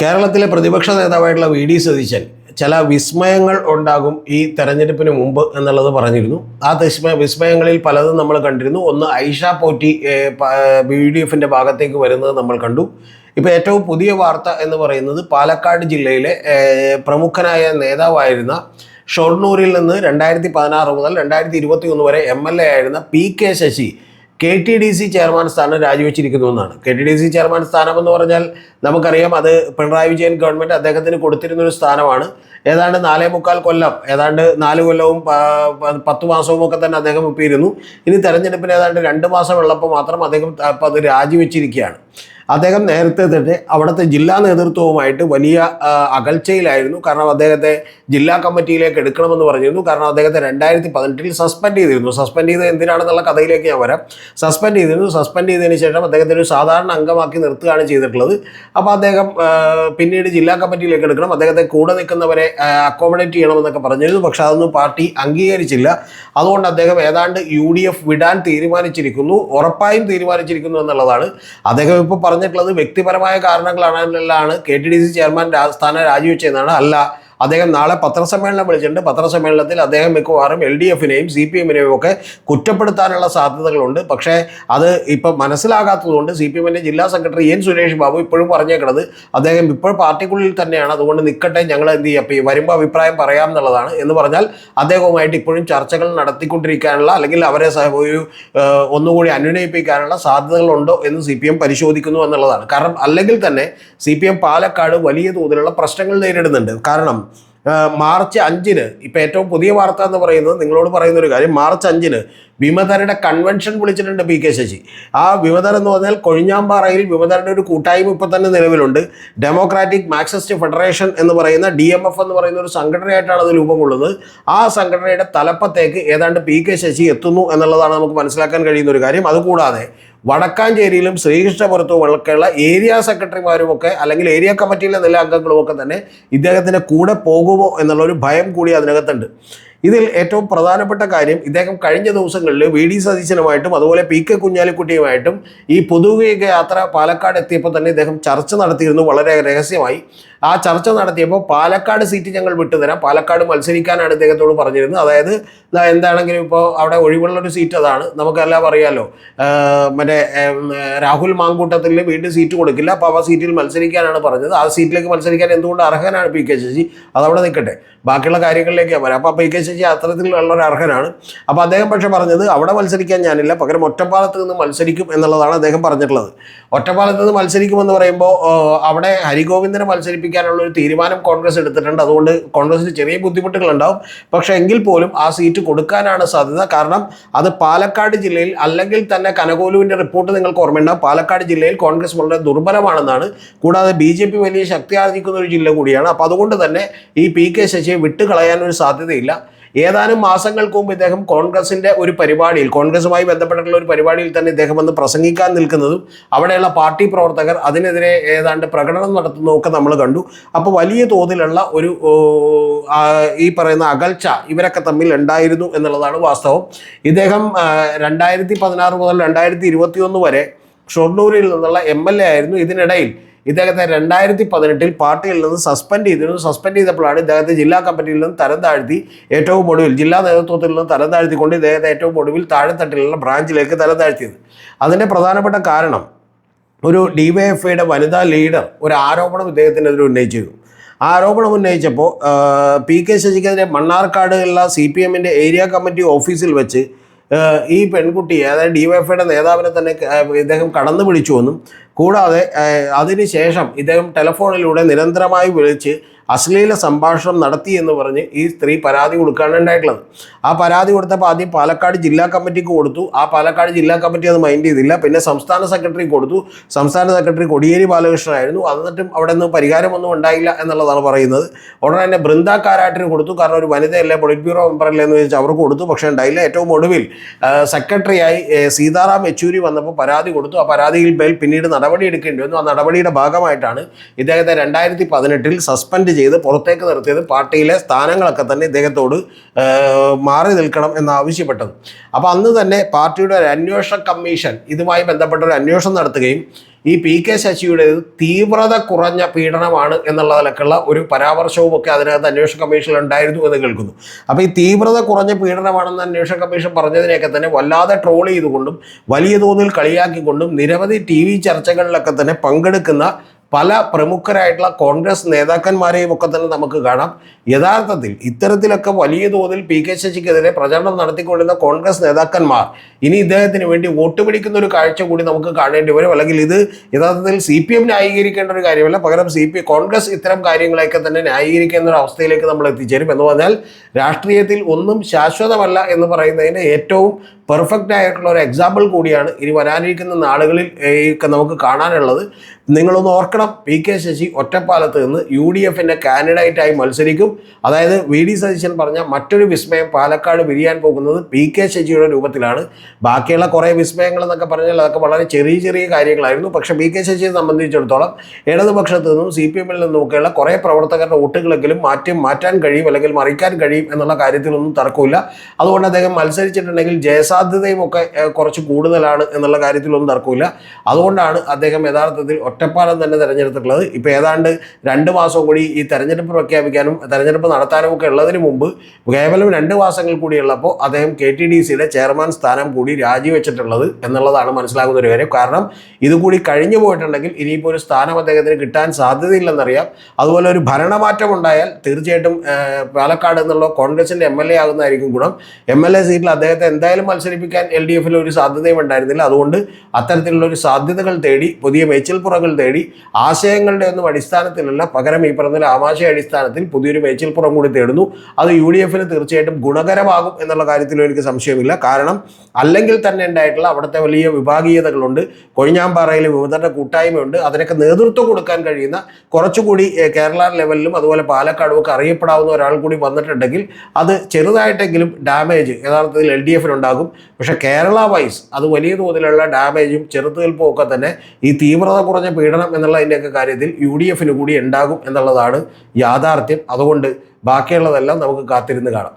കേരളത്തിലെ പ്രതിപക്ഷ നേതാവായിട്ടുള്ള V D Satheesan ചില വിസ്മയങ്ങൾ ഉണ്ടാകും ഈ തെരഞ്ഞെടുപ്പിന് മുമ്പ് എന്നുള്ളത് പറഞ്ഞിരുന്നു. ആ വിസ്മയങ്ങളിൽ പലതും നമ്മൾ കണ്ടിരുന്നു. ഒന്ന്, ഐഷ പോറ്റി UDF ഭാഗത്തേക്ക് വരുന്നത് നമ്മൾ കണ്ടു. ഇപ്പോൾ ഏറ്റവും പുതിയ വാർത്ത എന്ന് പറയുന്നത് പാലക്കാട് ജില്ലയിലെ പ്രമുഖനായ നേതാവായിരുന്ന ഷൊർണൂരിൽ നിന്ന് 2016 മുതൽ 2021 വരെ MLA ആയിരുന്ന PK ശശി KTDC ചെയർമാൻ സ്ഥാനം രാജിവെച്ചിരിക്കുന്നു എന്നാണ്. KTDC ചെയർമാൻ സ്ഥാനം എന്ന് പറഞ്ഞാൽ നമുക്കറിയാം, അത് പിണറായി വിജയൻ ഗവൺമെൻറ് അദ്ദേഹത്തിന് കൊടുത്തിരുന്നൊരു സ്ഥാനമാണ്. ഏതാണ്ട് 4.25 കൊല്ലം, ഏതാണ്ട് 4 കൊല്ലവും 10 മാസവും ഒക്കെ തന്നെ അദ്ദേഹം ഒപ്പിയിരുന്നു. ഇനി തെരഞ്ഞെടുപ്പിന് ഏതാണ്ട് 2 മാസം ഉള്ളപ്പോൾ മാത്രം അദ്ദേഹം അത് രാജിവെച്ചിരിക്കുകയാണ്. അദ്ദേഹം നേരത്തെ തന്നെ അവിടുത്തെ ജില്ലാ നേതൃത്വവുമായിട്ട് വലിയ അകൽച്ചയിലായിരുന്നു. കാരണം അദ്ദേഹത്തെ ജില്ലാ കമ്മിറ്റിയിലേക്ക് എടുക്കണമെന്ന് പറഞ്ഞിരുന്നു. കാരണം അദ്ദേഹത്തെ 2018 സസ്പെൻഡ് ചെയ്തിരുന്നു. സസ്പെൻഡ് ചെയ്ത് എന്തിനാണെന്നുള്ള കഥയിലേക്ക് ഞാൻ വരാം. സസ്പെൻഡ് ചെയ്തതിന് ശേഷം അദ്ദേഹത്തെ ഒരു സാധാരണ അംഗമാക്കി നിർത്തുകയാണ് ചെയ്തിട്ടുള്ളത്. അപ്പോൾ അദ്ദേഹം പിന്നീട് ജില്ലാ കമ്മിറ്റിയിലേക്ക് എടുക്കണം, അദ്ദേഹത്തെ കൂടെ നിൽക്കുന്നവരെ അക്കോമഡേറ്റ് ചെയ്യണമെന്നൊക്കെ പറഞ്ഞിരുന്നു. പക്ഷെ അതൊന്നും പാർട്ടി അംഗീകരിച്ചില്ല. അതുകൊണ്ട് അദ്ദേഹം ഏതാണ്ട് UDF വിടാൻ തീരുമാനിച്ചിരിക്കുന്നു, ഉറപ്പായും തീരുമാനിച്ചിരിക്കുന്നു എന്നുള്ളതാണ്. അദ്ദേഹം ഇപ്പോൾ പറഞ്ഞിട്ടുള്ളത് വ്യക്തിപരമായ കാരണങ്ങളാണ് KTDC ചെയർമാൻ സ്ഥാനം രാജിവെച്ചതെന്നാണ്. അല്ല, അദ്ദേഹം നാളെ പത്രസമ്മേളനം വിളിച്ചിട്ടുണ്ട്. പത്രസമ്മേളനത്തിൽ അദ്ദേഹം മിക്കവാറും LDFനെയും CPMനെയും ഒക്കെ കുറ്റപ്പെടുത്താനുള്ള സാധ്യതകളുണ്ട്. പക്ഷേ അത് ഇപ്പം മനസ്സിലാകാത്തതുകൊണ്ട് CPMൻ്റെ ജില്ലാ സെക്രട്ടറി N സുരേഷ് ബാബു ഇപ്പോഴും പറഞ്ഞേക്കുന്നത് അദ്ദേഹം ഇപ്പോൾ പാർട്ടിക്കുള്ളിൽ തന്നെയാണ്, അതുകൊണ്ട് നിൽക്കട്ടെ, ഞങ്ങൾ എന്ത് ചെയ്യാം, വരുമ്പോൾ അഭിപ്രായം പറയാം എന്നുള്ളതാണ്. എന്ന് പറഞ്ഞാൽ അദ്ദേഹവുമായിട്ട് ഇപ്പോഴും ചർച്ചകൾ നടത്തിക്കൊണ്ടിരിക്കാനുള്ള, അല്ലെങ്കിൽ അവരെ ഒരു ഒന്നുകൂടി അനുനയിപ്പിക്കാനുള്ള സാധ്യതകളുണ്ടോ എന്ന് CPM പരിശോധിക്കുന്നു എന്നുള്ളതാണ്. കാരണം അല്ലെങ്കിൽ തന്നെ CPM പാലക്കാട് വലിയ തോതിലുള്ള പ്രശ്നങ്ങൾ നേരിടുന്നുണ്ട്. കാരണം മാർച്ച് 5-ന് ഇപ്പോൾ ഏറ്റവും പുതിയ വാർത്ത എന്ന് പറയുന്നത്, നിങ്ങളോട് പറയുന്ന ഒരു കാര്യം, മാർച്ച് 5-ന് വിമതരുടെ കൺവെൻഷൻ വിളിച്ചിട്ടുണ്ട് PK ശശി. ആ വിമതർ എന്ന് പറഞ്ഞാൽ കൊഴിഞ്ഞാമ്പാറയിൽ വിമതരുടെ ഒരു കൂട്ടായ്മ ഇപ്പോൾ തന്നെ നിലവിലുണ്ട്. ഡെമോക്രാറ്റിക് മാർക്സിസ്റ്റ് ഫെഡറേഷൻ എന്ന് പറയുന്ന DMF എന്ന് പറയുന്ന ഒരു സംഘടനയായിട്ടാണ് അത് രൂപം കൊള്ളുന്നത്. ആ സംഘടനയുടെ തലപ്പത്തേക്ക് ഏതാണ്ട് PK ശശി എത്തുന്നു എന്നുള്ളതാണ് നമുക്ക് മനസ്സിലാക്കാൻ കഴിയുന്ന ഒരു കാര്യം. അതുകൂടാതെ വടക്കാഞ്ചേരിയിലും ശ്രീകൃഷ്ണപുരത്തുമൊക്കെയുള്ള ഏരിയ സെക്രട്ടറിമാരുമൊക്കെ, അല്ലെങ്കിൽ ഏരിയ കമ്മിറ്റിയിലെ നില അംഗങ്ങളുമൊക്കെ തന്നെ ഇദ്ദേഹത്തിൻ്റെ കൂടെ പോകുമോ എന്നുള്ളൊരു ഭയം കൂടി അതിനകത്തുണ്ട്. ഇതിൽ ഏറ്റവും പ്രധാനപ്പെട്ട കാര്യം, ഇദ്ദേഹം കഴിഞ്ഞ ദിവസങ്ങളിൽ VD സതീശനുമായിട്ടും അതുപോലെ PK കുഞ്ഞാലിക്കുട്ടിയുമായിട്ടും ഈ പൊതുവേഗ യാത്ര പാലക്കാട് എത്തിയപ്പോൾ തന്നെ ഇദ്ദേഹം ചർച്ച നടത്തിയിരുന്നു, വളരെ രഹസ്യമായി. ആ ചർച്ച നടത്തിയപ്പോൾ പാലക്കാട് സീറ്റ് ഞങ്ങൾ വിട്ടുതരാം, പാലക്കാട് മത്സരിക്കാനാണ് ഇദ്ദേഹത്തോട് പറഞ്ഞിരുന്നത്. അതായത് എന്താണെങ്കിലും ഇപ്പോൾ അവിടെ ഒഴിവുള്ളൊരു സീറ്റ് അതാണ്, നമുക്കെല്ലാം അറിയാമല്ലോ. മറ്റേ രാഹുൽ മാങ്കൂട്ടത്തിൽ വീണ്ടും സീറ്റ് കൊടുക്കില്ല, അപ്പോൾ ആ സീറ്റിൽ മത്സരിക്കാനാണ് പറഞ്ഞത്. ആ സീറ്റിലേക്ക് മത്സരിക്കാൻ എന്തുകൊണ്ട് അർഹനാണ് PK ശശി, അതവിടെ നിൽക്കട്ടെ, ബാക്കിയുള്ള കാര്യങ്ങളിലേക്ക് വരാം. അപ്പോൾ PK ശശി അത്തരത്തിലുള്ളൊരു അർഹനാണ്. അപ്പോൾ അദ്ദേഹം പക്ഷേ പറഞ്ഞത് അവിടെ മത്സരിക്കാൻ ഞാനില്ല, പകരം ഒറ്റപ്പാലത്ത് നിന്ന് മത്സരിക്കും എന്നുള്ളതാണ് അദ്ദേഹം പറഞ്ഞിട്ടുള്ളത്. ഒറ്റപ്പാലത്ത് നിന്ന് മത്സരിക്കുമെന്ന് പറയുമ്പോൾ അവിടെ ഹരിഗോവിന്ദനെ മത്സരിപ്പിക്കാനുള്ള ഒരു തീരുമാനം കോൺഗ്രസ് എടുത്തിട്ടുണ്ട്. അതുകൊണ്ട് കോൺഗ്രസിന് ചെറിയ ബുദ്ധിമുട്ടുകളുണ്ടാവും. പക്ഷേ എങ്കിൽ പോലും ആ സീറ്റ് കൊടുക്കാനാണ് സാധ്യത. കാരണം അത് പാലക്കാട് ജില്ലയിൽ, അല്ലെങ്കിൽ തന്നെ കനകോലുവിൻ്റെ റിപ്പോർട്ട് നിങ്ങൾക്ക് ഓർമ്മയുണ്ടാവും, പാലക്കാട് ജില്ലയിൽ കോൺഗ്രസ് വളരെ ദുർബലമാണെന്നാണ്. കൂടാതെ BJP വലിയ ശക്തി ആർജിക്കുന്ന ഒരു ജില്ല കൂടിയാണ്. അപ്പോൾ അതുകൊണ്ട് തന്നെ ഈ PK ശശിയെ വിട്ടുകളയാനൊരു സാധ്യതയില്ല. ഏതാനും മാസങ്ങൾക്ക് മുമ്പ് ഇദ്ദേഹം കോൺഗ്രസിൻ്റെ ഒരു പരിപാടിയിൽ, കോൺഗ്രസുമായി ബന്ധപ്പെട്ടിട്ടുള്ള ഒരു പരിപാടിയിൽ തന്നെ ഇദ്ദേഹം വന്ന് പ്രസംഗിക്കാൻ നിൽക്കുന്നതും അവിടെയുള്ള പാർട്ടി പ്രവർത്തകർ അതിനെതിരെ ഏതാണ്ട് പ്രകടനം നടത്തുന്നതൊക്കെ നമ്മൾ കണ്ടു. അപ്പോൾ വലിയ തോതിലുള്ള ഒരു ഈ പറയുന്ന അകൽച്ച ഇവരൊക്കെ തമ്മിൽ ഉണ്ടായിരുന്നു എന്നുള്ളതാണ് വാസ്തവം. ഇദ്ദേഹം 2016 മുതൽ 2021 വരെ ഷൊർണൂരിൽ നിന്നുള്ള MLA ആയിരുന്നു. ഇതിനിടയിൽ ഇദ്ദേഹത്തെ 2018 പാർട്ടിയിൽ നിന്ന് സസ്പെൻഡ് ചെയ്തിരുന്നു. സസ്പെൻഡ് ചെയ്തപ്പോഴാണ് ഇദ്ദേഹത്തെ ജില്ലാ കമ്മിറ്റിയിൽ നിന്ന് തരം താഴ്ത്തി, ഏറ്റവും ഒടുവിൽ ജില്ലാ നേതൃത്വത്തിൽ നിന്ന് തരം താഴ്ത്തിക്കൊണ്ട് ഇദ്ദേഹത്തെ ഏറ്റവും ഒടുവിൽ താഴെത്തട്ടിലുള്ള ബ്രാഞ്ചിലേക്ക് തരം താഴ്ത്തിയത്. അതിൻ്റെ പ്രധാനപ്പെട്ട കാരണം, ഒരു DYFIയുടെ വനിതാ ലീഡർ ഒരു ആരോപണം ഇദ്ദേഹത്തിനെതിരെ ഉന്നയിച്ചിരുന്നു. ആ ആരോപണം ഉന്നയിച്ചപ്പോൾ PK ശശിക്കെതിരെ മണ്ണാർക്കാടുള്ള CPMൻ്റെ ഏരിയ കമ്മിറ്റി ഓഫീസിൽ വെച്ച് ഈ പെൺകുട്ടിയെ, അതായത് DYFIയുടെ നേതാവിനെ തന്നെ ഇദ്ദേഹം കടന്നു വിളിച്ചുവെന്നും, കൂടാതെ അതിനുശേഷം ഇദ്ദേഹം ടെലിഫോണിലൂടെ നിരന്തരമായി വിളിച്ച് അശ്ലീല സംഭാഷണം നടത്തി എന്ന് പറഞ്ഞ് ഈ സ്ത്രീ പരാതി കൊടുക്കുകയാണ് ഉണ്ടായിട്ടുള്ളത്. ആ പരാതി കൊടുത്തപ്പോൾ ആദ്യം പാലക്കാട് ജില്ലാ കമ്മിറ്റിക്ക് കൊടുത്തു. ആ പാലക്കാട് ജില്ലാ കമ്മിറ്റി അത് മൈൻഡ് ചെയ്തില്ല. പിന്നെ സംസ്ഥാന സെക്രട്ടറി കൊടുത്തു. സംസ്ഥാന സെക്രട്ടറി കോടിയേരി ബാലകൃഷ്ണനായിരുന്നു. എന്നിട്ടും അവിടെ നിന്ന് പരിഹാരമൊന്നും ഉണ്ടായില്ല എന്നുള്ളതാണ് പറയുന്നത്. ഉടനെ തന്നെ ബൃന്ദ കാരാട്ടിന് കൊടുത്തു. കാരണം ഒരു വനിതയല്ലേ, പൊളിറ്റ് ബ്യൂറോ മെമ്പറല്ലേ എന്ന് ചോദിച്ചാൽ അവർക്ക് കൊടുത്തു. പക്ഷേ ഉണ്ടായില്ല. ഏറ്റവും ഒടുവിൽ സെക്രട്ടറിയായി സീതാറാം യെച്ചൂരി വന്നപ്പോൾ പരാതി കൊടുത്തു. ആ പരാതിയിൽ പിന്നീട് നടപടി എടുക്കേണ്ടി വന്നു. ആ നടപടിയുടെ ഭാഗമായിട്ടാണ് ഇദ്ദേഹത്തെ 2018 സസ്പെൻഡ് ചെയ്ത് പുറത്തേക്ക് നിർത്തിയത് പാർട്ടിയിലെ സ്ഥാനങ്ങളൊക്കെ തന്നെ ഇദ്ദേഹത്തോട് മാറി നിൽക്കണം എന്നാവശ്യപ്പെട്ടത്. അപ്പോൾ അന്ന് തന്നെ പാർട്ടിയുടെ ഒരു അന്വേഷണ കമ്മീഷൻ ഇതുമായി ബന്ധപ്പെട്ട ഒരു അന്വേഷണം നടത്തുകയും ഈ പി കെ ശശിയുടെ തീവ്രത കുറഞ്ഞ പീഡനമാണ് എന്നുള്ളതിലൊക്കെയുള്ള ഒരു പരാമർശവും ഒക്കെ അതിനകത്ത് അന്വേഷണ കമ്മീഷനിൽ ഉണ്ടായിരുന്നു എന്ന് കേൾക്കുന്നു. അപ്പോൾ ഈ തീവ്രത കുറഞ്ഞ പീഡനമാണെന്ന് അന്വേഷണ കമ്മീഷൻ പറഞ്ഞതിനെയൊക്കെ തന്നെ വല്ലാതെ ട്രോൾ ചെയ്തുകൊണ്ടും വലിയ തോതിൽ കളിയാക്കിക്കൊണ്ടും നിരവധി TV ചർച്ചകളിലൊക്കെ തന്നെ പങ്കെടുക്കുന്ന പല പ്രമുഖരായിട്ടുള്ള കോൺഗ്രസ് നേതാക്കന്മാരെയും ഒക്കെ തന്നെ നമുക്ക് കാണാം. യഥാർത്ഥത്തിൽ ഇത്തരത്തിലൊക്കെ വലിയ തോതിൽ പി കെ ശശിക്കെതിരെ പ്രചരണം നടത്തിക്കൊണ്ടിരുന്ന കോൺഗ്രസ് നേതാക്കന്മാർ ഇനി ഇദ്ദേഹത്തിന് വേണ്ടി വോട്ട് പിടിക്കുന്ന ഒരു കാഴ്ച കൂടി നമുക്ക് കാണേണ്ടി വരും. അല്ലെങ്കിൽ ഇത് യഥാർത്ഥത്തിൽ CPM ന്യായീകരിക്കേണ്ട ഒരു കാര്യമല്ല, പകരം കോൺഗ്രസ് ഇത്തരം കാര്യങ്ങളെയൊക്കെ തന്നെ ന്യായീകരിക്കുന്ന ഒരു അവസ്ഥയിലേക്ക് നമ്മൾ എത്തിച്ചേരും. എന്ന് പറഞ്ഞാൽ രാഷ്ട്രീയത്തിൽ ഒന്നും ശാശ്വതമല്ല എന്ന് പറയുന്നതിൻ്റെ ഏറ്റവും പെർഫെക്റ്റ് ആയിട്ടുള്ള ഒരു എക്സാമ്പിൾ കൂടിയാണ് ഇനി വരാനിരിക്കുന്ന നാളുകളിൽ നമുക്ക് കാണാനുള്ളത്. നിങ്ങളൊന്ന് ഓർക്കണം, പി കെ ശശി ഒറ്റപ്പാലത്ത് നിന്ന് UDF കാൻഡിഡേറ്റായി മത്സരിക്കും. അതായത് VD സതീശൻ പറഞ്ഞ മറ്റൊരു വിസ്മയം പാലക്കാട് വിരിയാൻ പോകുന്നത് പി കെ ശശിയുടെ രൂപത്തിലാണ്. ബാക്കിയുള്ള കുറേ വിസ്മയങ്ങൾ എന്നൊക്കെ പറഞ്ഞാൽ അതൊക്കെ വളരെ ചെറിയ ചെറിയ കാര്യങ്ങളായിരുന്നു. പക്ഷേ പി കെ ശശിയെ സംബന്ധിച്ചിടത്തോളം ഇടതുപക്ഷത്തു നിന്നും CPM-ൽ നിന്നുമൊക്കെയുള്ള കുറേ പ്രവർത്തകരുടെ വോട്ടുകളെങ്കിലും മാറ്റാൻ കഴിയും, അല്ലെങ്കിൽ മറിക്കാൻ കഴിയും എന്നുള്ള കാര്യത്തിലൊന്നും തർക്കമില്ല. അതുകൊണ്ട് അദ്ദേഹം മത്സരിച്ചിട്ടുണ്ടെങ്കിൽ ജയസാധ്യതയും ഒക്കെ കുറച്ച് കൂടുതലാണ് എന്നുള്ള കാര്യത്തിലൊന്നും തർക്കമില്ല. അതുകൊണ്ടാണ് അദ്ദേഹം യഥാർത്ഥത്തിൽ ഒറ്റപ്പാലം തന്നെ തിരഞ്ഞെടുത്തിട്ടുള്ളത്. ഇപ്പോൾ ഏതാണ്ട് 2 മാസം കൂടി ഈ തെരഞ്ഞെടുപ്പ് പ്രഖ്യാപിക്കാനും തെരഞ്ഞെടുപ്പ് നടത്താനും ഒക്കെ ഉള്ളതിന് മുമ്പ് കേവലം 2 മാസങ്ങൾ കൂടിയുള്ളപ്പോൾ അദ്ദേഹം KTDCയുടെ ചെയർമാൻ സ്ഥാനം കൂടി രാജിവെച്ചിട്ടുള്ളത് എന്നുള്ളതാണ് മനസ്സിലാകുന്ന ഒരു കാര്യം. കാരണം ഇതുകൂടി കഴിഞ്ഞു പോയിട്ടുണ്ടെങ്കിൽ ഇനിയിപ്പോൾ ഒരു സ്ഥാനം അദ്ദേഹത്തിന് കിട്ടാൻ സാധ്യതയില്ലെന്നറിയാം. അതുപോലെ ഒരു ഭരണമാറ്റം ഉണ്ടായാൽ തീർച്ചയായിട്ടും പാലക്കാട് എന്നുള്ള കോൺഗ്രസിൻ്റെ MLA ആകുന്നതായിരിക്കും ഗുണം. MLA സീറ്റിൽ അദ്ദേഹത്തെ എന്തായാലും മത്സരിപ്പിക്കാൻ LDF ഒരു സാധ്യതയും ഉണ്ടായിരുന്നില്ല. അതുകൊണ്ട് അത്തരത്തിലുള്ള ഒരു സാധ്യതകൾ തേടി, പുതിയ മേച്ചിൽപ്പുറങ്ങൾ തേടി, ആശയങ്ങളുടെ ഒന്നും അടിസ്ഥാനത്തിലല്ല, പകരം ഈ പറഞ്ഞ ആമാശയ അടിസ്ഥാനത്തിൽ പുതിയൊരു മേച്ചിൽപ്പുറം കൂടി തേടുന്നു. അത് UDF തീർച്ചയായിട്ടും ഗുണകരമാകും എന്നുള്ള കാര്യത്തിലും എനിക്ക് സംശയമില്ല. കാരണം അല്ലെങ്കിൽ തന്നെ ഉണ്ടായിട്ടുള്ള അവിടുത്തെ വലിയ വിഭാഗീയതകളുണ്ട്. കൊഴിഞ്ഞാമ്പാറയിൽ വിമതരുടെ കൂട്ടായ്മയുണ്ട്. അതിനൊക്കെ നേതൃത്വം കൊടുക്കാൻ കഴിയുന്ന കുറച്ചുകൂടി കേരള ലെവലിലും അതുപോലെ പാലക്കാടും ഒക്കെ അറിയപ്പെടാവുന്ന ഒരാൾ കൂടി വന്നിട്ടുണ്ടെങ്കിൽ അത് ചെറുതായിട്ടെങ്കിലും ഡാമേജ് യഥാർത്ഥത്തിൽ LDF ഉണ്ടാകും. പക്ഷേ കേരള വൈസ് അത് വലിയ തോതിലുള്ള ഡാമേജും ചെറുത്തുനിൽപ്പും ഒക്കെ തന്നെ ഈ തീവ്രത കുറഞ്ഞ പീഡനം എന്നുള്ളതിൻ്റെയൊക്കെ കാര്യത്തിൽ UDF കൂടി ഉണ്ടാകും എന്നുള്ളതാണ് യാഥാർത്ഥ്യം. അതുകൊണ്ട് ബാക്കിയുള്ളതെല്ലാം നമുക്ക് കാത്തിരുന്ന് കാണാം.